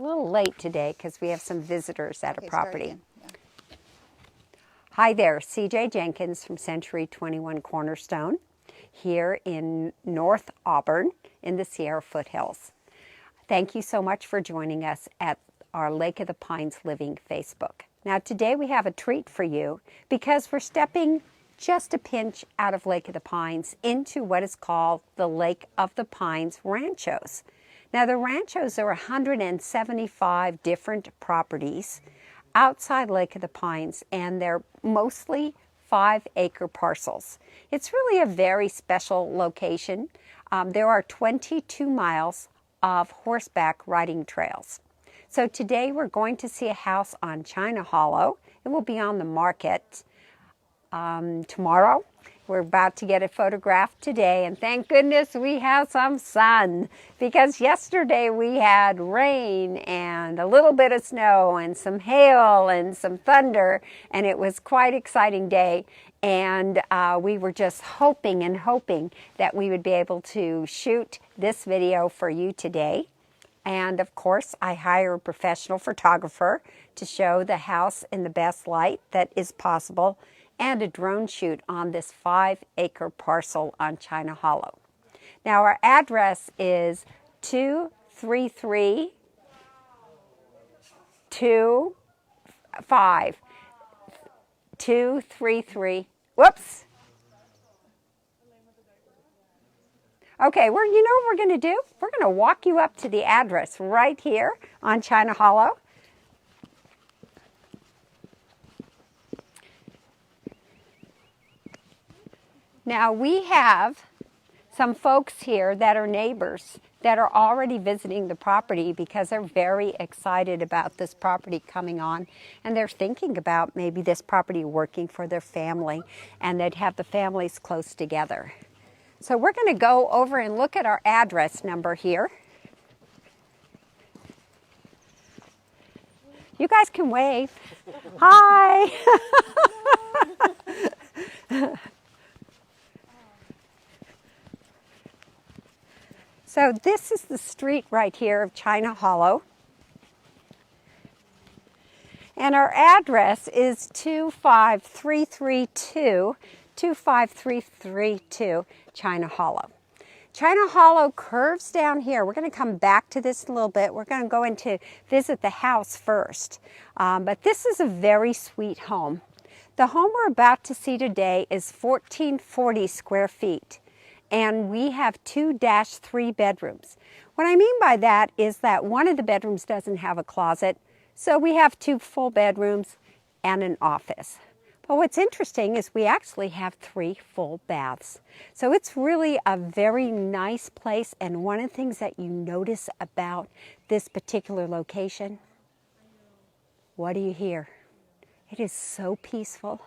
a little late today because we have some visitors at a property. Yeah. Hi there, CJ Jenkins from Century 21 Cornerstone here in North Auburn in the Sierra Foothills. Thank you so much for joining us at our Lake of the Pines Living Facebook. Now today we have a treat for you because we're stepping just a pinch out of Lake of the Pines into what is called the Lake of the Pines Ranchos. Now the ranchos are 175 different properties outside Lake of the Pines, and they're mostly 5-acre parcels. It's really a very special location. There are 22 miles of horseback riding trails. So today we're going to see a house on China Hollow. It will be on the market tomorrow. We're about to get it photographed today, and thank goodness we have some sun, because yesterday we had rain and a little bit of snow and some hail and some thunder, and it was quite an exciting day. And we were just hoping and hoping that we would be able to shoot this video for you today. And of course, I hire a professional photographer to show the house in the best light that is possible, and a drone shoot on this 5-acre parcel on China Hollow. Now our address is 233, whoops. Okay, well, you know what we're going to do? We're going to walk you up to the address right here on China Hollow. Now we have some folks here that are neighbors that are already visiting the property because they're very excited about this property coming on, and they're thinking about maybe this property working for their family, and they'd have the families close together. So we're going to go over and look at our address number here. You guys can wave. Hi. So this is the street right here of China Hollow. And our address is 25332 China Hollow. China Hollow curves down here. We're going to come back to this a little bit. We're going to go in to visit the house first. But this is a very sweet home. The home we're about to see today is 1440 square feet. And we have 2-3 bedrooms. What I mean by that is that one of the bedrooms doesn't have a closet, so we have 2 full bedrooms and an office. But what's interesting is we actually have 3 full baths. So it's really a very nice place, and one of the things that you notice about this particular location, what do you hear? It is so peaceful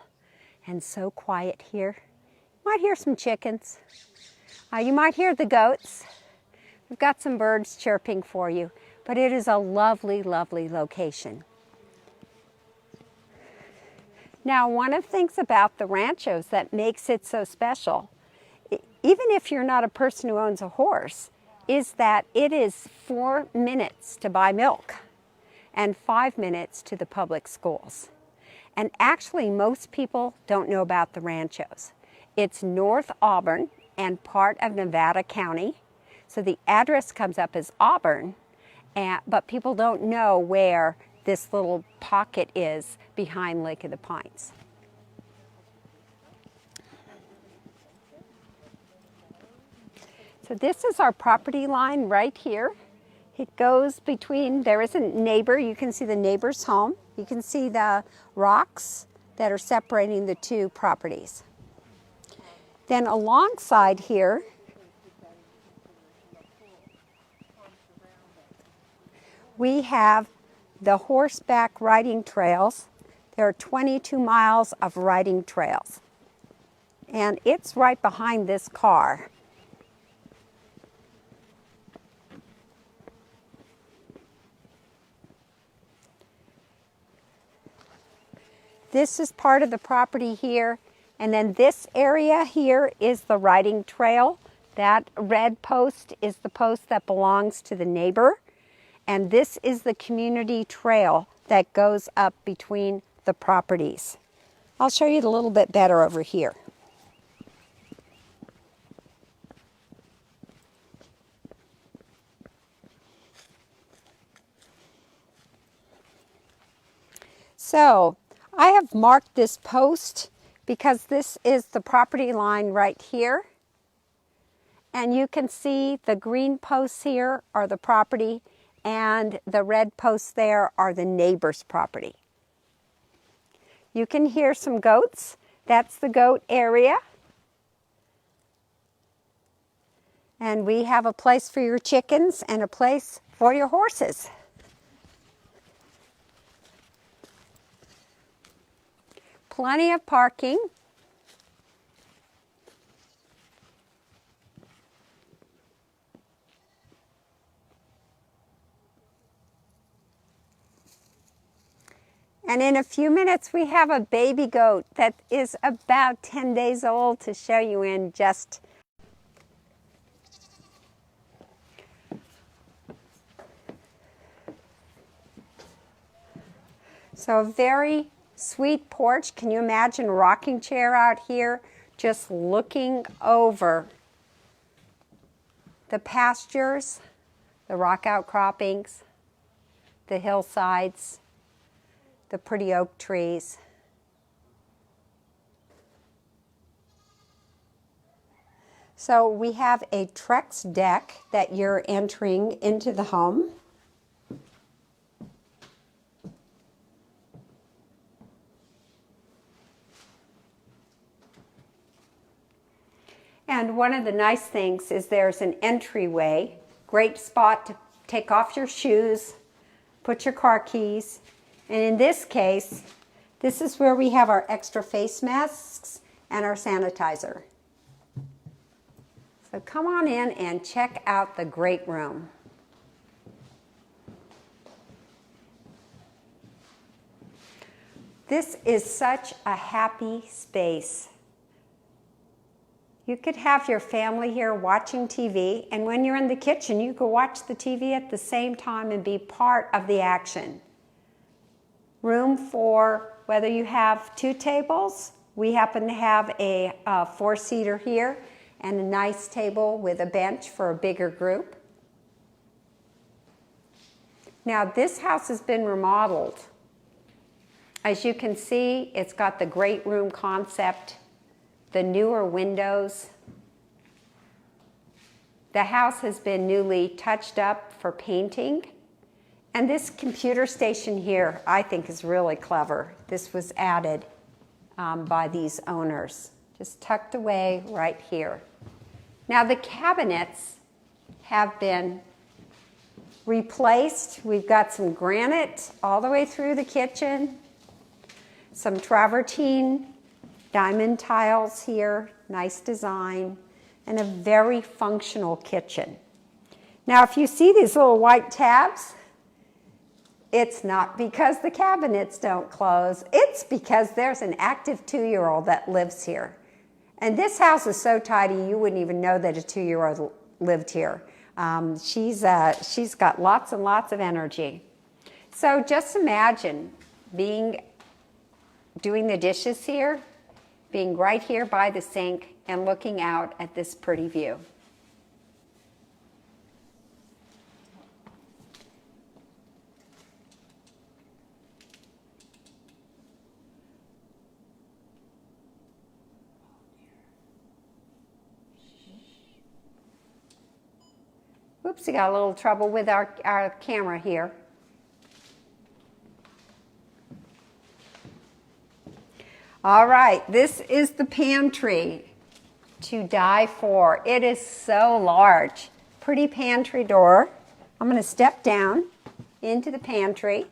and so quiet here. You might hear some chickens. You might hear the goats. We've got some birds chirping for you, but it is a lovely, lovely location. Now, one of the things about the ranchos that makes it so special, even if you're not a person who owns a horse, is that it is 4 minutes to buy milk and 5 minutes to the public schools. And actually, most people don't know about the ranchos. It's North Auburn and part of Nevada County. So the address comes up as Auburn, but people don't know where this little pocket is behind Lake of the Pines. So this is our property line right here. It goes between, there is a neighbor, you can see the neighbor's home. You can see the rocks that are separating the 2 properties. Then alongside here, we have the horseback riding trails. There are 22 miles of riding trails. And it's right behind this car. This is part of the property here. And then this area here is the riding trail. That red post is the post that belongs to the neighbor. And this is the community trail that goes up between the properties. I'll show you it a little bit better over here. So I have marked this post because this is the property line right here. And you can see the green posts here are the property and the red posts there are the neighbor's property. You can hear some goats. That's the goat area. And we have a place for your chickens and a place for your horses. Plenty of parking. And in a few minutes, we have a baby goat that is about 10 days old to show you in just. So a very sweet porch. Can you imagine a rocking chair out here just looking over the pastures, the rock outcroppings, the hillsides, the pretty oak trees. So we have a Trex deck that you're entering into the home. And one of the nice things is there's an entryway, great spot to take off your shoes, put your car keys, and in this case, this is where we have our extra face masks and our sanitizer. So come on in and check out the great room. This is such a happy space. You could have your family here watching TV, and when you're in the kitchen, you could watch the TV at the same time and be part of the action. Room for whether you have 2 tables. We happen to have a 4-seater here and a nice table with a bench for a bigger group. Now this house has been remodeled. As you can see, it's got the great room concept, the newer windows. The house has been newly touched up for painting. And this computer station here, I think, is really clever. This was added by these owners, just tucked away right here. Now the cabinets have been replaced. We've got some granite all the way through the kitchen, some travertine diamond tiles here, nice design, and a very functional kitchen. Now if you see these little white tabs, it's not because the cabinets don't close. It's because there's an active 2-year-old that lives here. And this house is so tidy, you wouldn't even know that a 2-year-old lived here. She's got lots and lots of energy. So just imagine doing the dishes here, being right here by the sink and looking out at this pretty view. Oops, we got a little trouble with our camera here. All right, this is the pantry to die for. It is so large. Pretty pantry door. I'm going to step down into the pantry.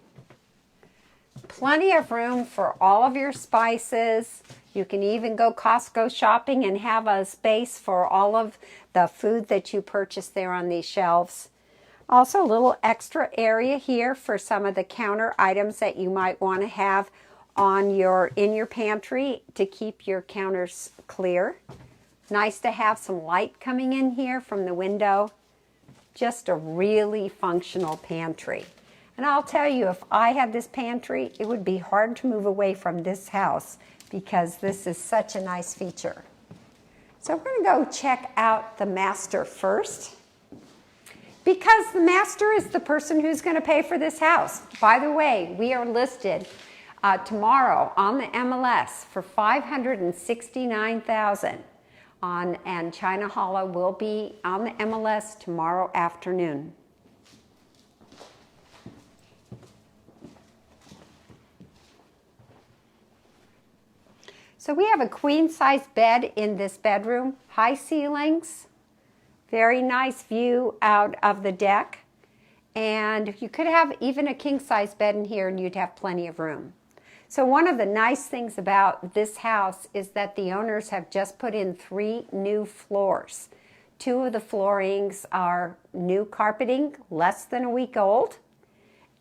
Plenty of room for all of your spices. You can even go Costco shopping and have a space for all of the food that you purchase there on these shelves. Also a little extra area here for some of the counter items that you might want to have in your pantry to keep your counters clear. Nice to have some light coming in here from the window. just a really functional pantry. And I'll tell you, if I had this pantry, it would be hard to move away from this house because this is such a nice feature. So we're going to go check out the master first, because the master is the person who's going to pay for this house. By the way, we are listed tomorrow on the MLS for $569,000, and China Hollow will be on the MLS tomorrow afternoon. So we have a queen-size bed in this bedroom, high ceilings, very nice view out of the deck, and you could have even a king-size bed in here and you'd have plenty of room. So one of the nice things about this house is that the owners have just put in 3 new floors. 2 of the floorings are new carpeting, less than a week old,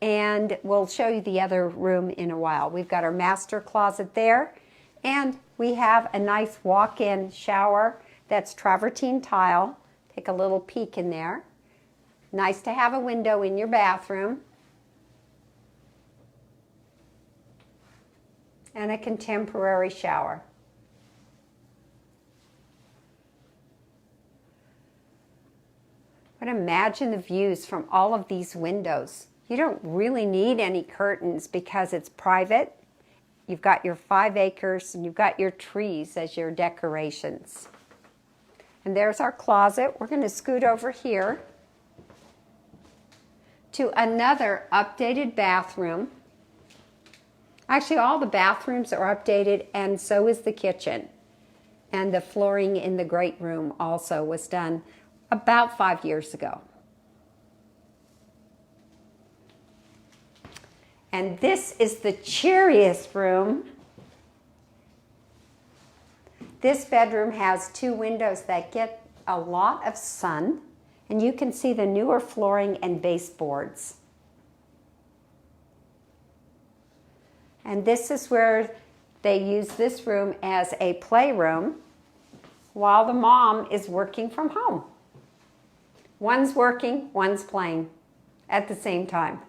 and we'll show you the other room in a while. We've got our master closet there, and we have a nice walk-in shower that's travertine tile. Take a little peek in there. Nice to have a window in your bathroom. And a contemporary shower. But imagine the views from all of these windows. You don't really need any curtains because it's private. You've got your 5 acres and you've got your trees as your decorations. And there's our closet. We're going to scoot over here to another updated bathroom. Actually, all the bathrooms are updated, and so is the kitchen. And the flooring in the great room also was done about 5 years ago. And this is the Cheerios Room. This bedroom has 2 windows that get a lot of sun, and you can see the newer flooring and baseboards. And this is where they use this room as a playroom while the mom is working from home. One's working, one's playing at the same time.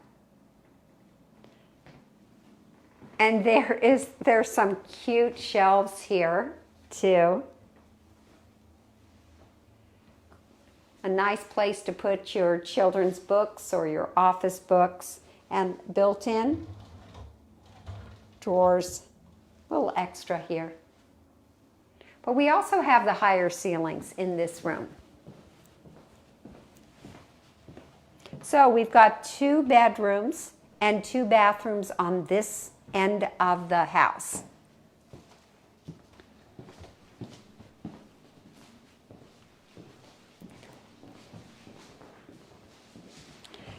And there's some cute shelves here too. A nice place to put your children's books or your office books, and built-in drawers, a little extra here. But we also have the higher ceilings in this room. So we've got 2 bedrooms and 2 bathrooms on this end of the house.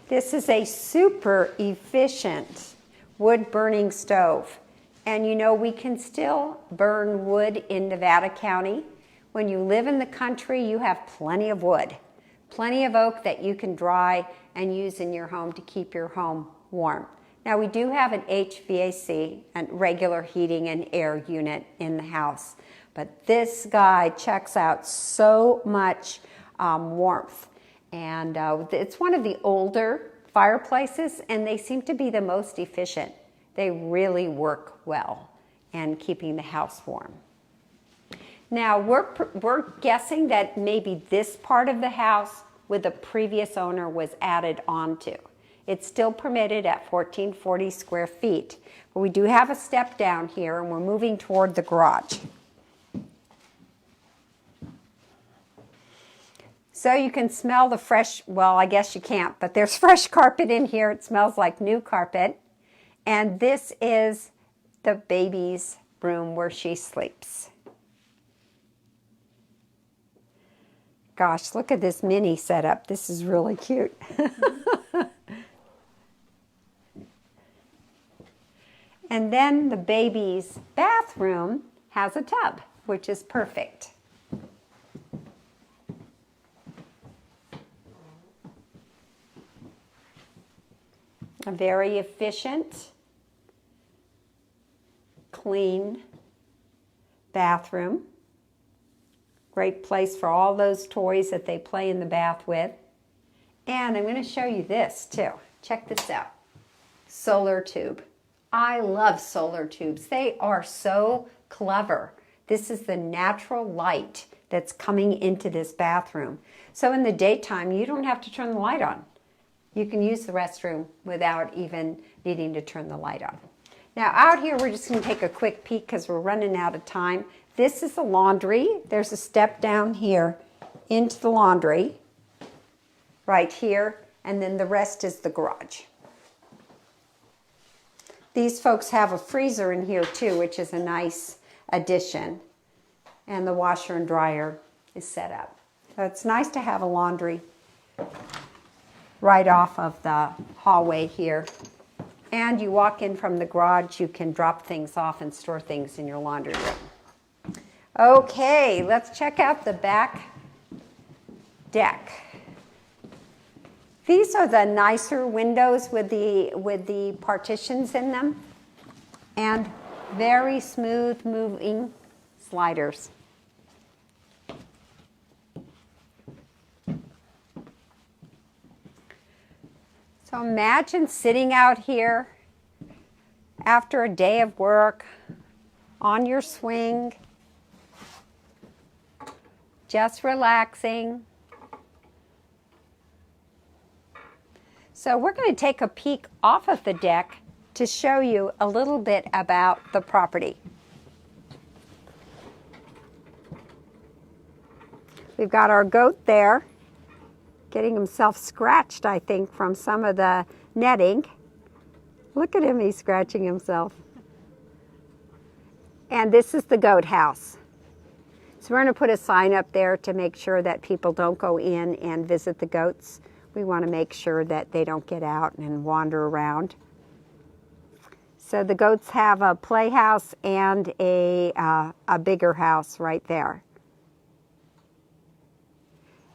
This is a super efficient wood burning stove. And you know, we can still burn wood in Nevada County. When you live in the country, you have plenty of wood, plenty of oak that you can dry and use in your home to keep your home warm. Now, we do have an HVAC, and regular heating and air unit in the house, but this guy checks out so much warmth. And it's one of the older fireplaces, and they seem to be the most efficient. They really work well in keeping the house warm. Now, we're guessing that maybe this part of the house with the previous owner was added onto. It's still permitted at 1440 square feet, but we do have a step down here, and we're moving toward the garage. So you can smell the fresh, well, I guess you can't, but there's fresh carpet in here. It smells like new carpet. And this is the baby's room where she sleeps. Gosh, look at this mini setup. This is really cute. And then the baby's bathroom has a tub, which is perfect. A very efficient, clean bathroom. Great place for all those toys that they play in the bath with. And I'm going to show you this too. Check this out. Solar tube. I love solar tubes. They are so clever. This is the natural light that's coming into this bathroom. So in the daytime, you don't have to turn the light on. You can use the restroom without even needing to turn the light on. Now out here, we're just going to take a quick peek because we're running out of time. This is the laundry. There's a step down here into the laundry right here, and then the rest is the garage. These folks have a freezer in here too, which is a nice addition. And the washer and dryer is set up. So it's nice to have a laundry right off of the hallway here. And you walk in from the garage, you can drop things off and store things in your laundry room. Okay, let's check out the back deck. These are the nicer windows with the partitions in them, and very smooth moving sliders. So imagine sitting out here after a day of work on your swing, just relaxing. So we're going to take a peek off of the deck to show you a little bit about the property. We've got our goat there, getting himself scratched, I think, from some of the netting. Look at him, he's scratching himself. And this is the goat house. So we're going to put a sign up there to make sure that people don't go in and visit the goats. We want to make sure that they don't get out and wander around. So the goats have a playhouse and a bigger house right there.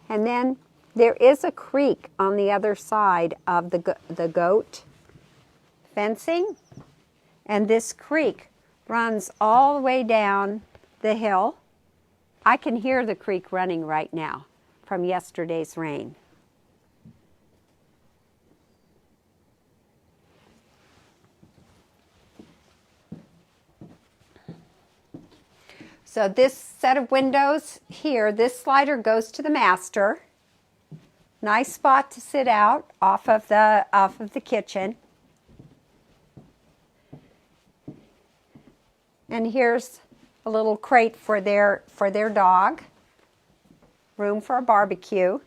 And then there is a creek on the other side of the goat fencing. And this creek runs all the way down the hill. I can hear the creek running right now from yesterday's rain. So this set of windows here, this slider goes to the master. Nice spot to sit out off of the kitchen. And here's a little crate for their dog. Room for a barbecue.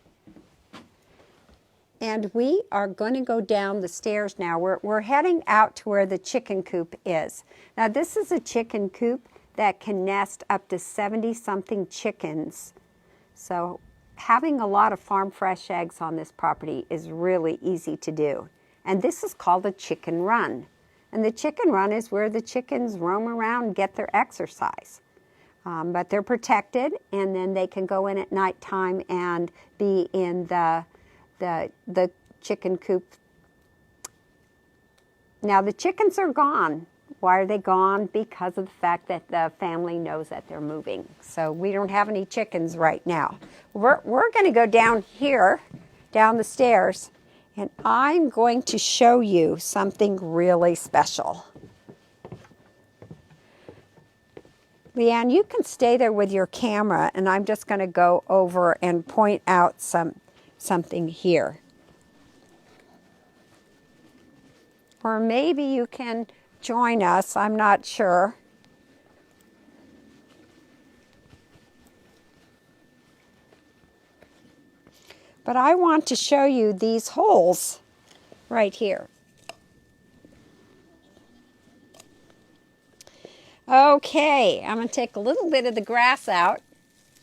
And we are going to go down the stairs now. We're heading out to where the chicken coop is. Now this is a chicken coop that can nest up to 70-something chickens. So having a lot of farm fresh eggs on this property is really easy to do. And this is called a chicken run. And the chicken run is where the chickens roam around and get their exercise. But they're protected, and then they can go in at nighttime and be in the chicken coop. Now the chickens are gone. Why are they gone? Because of the fact that the family knows that they're moving. So we don't have any chickens right now. We're going to go down here, down the stairs, and I'm going to show you something really special. Leanne, you can stay there with your camera, and I'm just going to go over and point out something here. Or maybe you can join us, I'm not sure. But I want to show you these holes right here. Okay, I'm going to take a little bit of the grass out,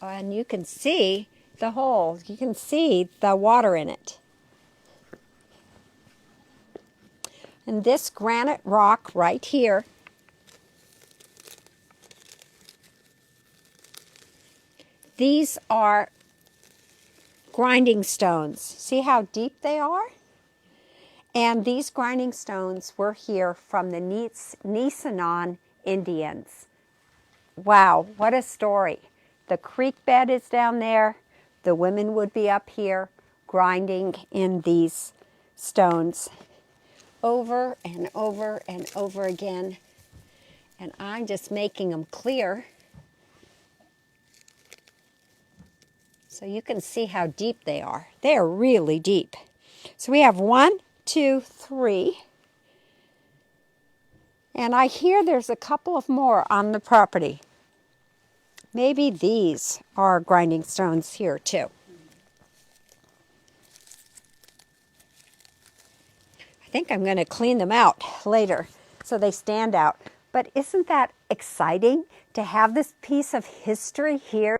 and you can see the hole. You can see the water in it. And this granite rock right here these are grinding stones. See how deep they are? And these grinding stones were here from the Nisenan Indians. Wow, what a story. The creek bed is down there. The women would be up here grinding in these stones over and over and over again. And I'm just making them clear so you can see how deep they are. They are really deep. So we have 1, 2, 3. And I hear there's a couple of more on the property. Maybe these are grinding stones here too. I think I'm going to clean them out later so they stand out. But isn't that exciting to have this piece of history here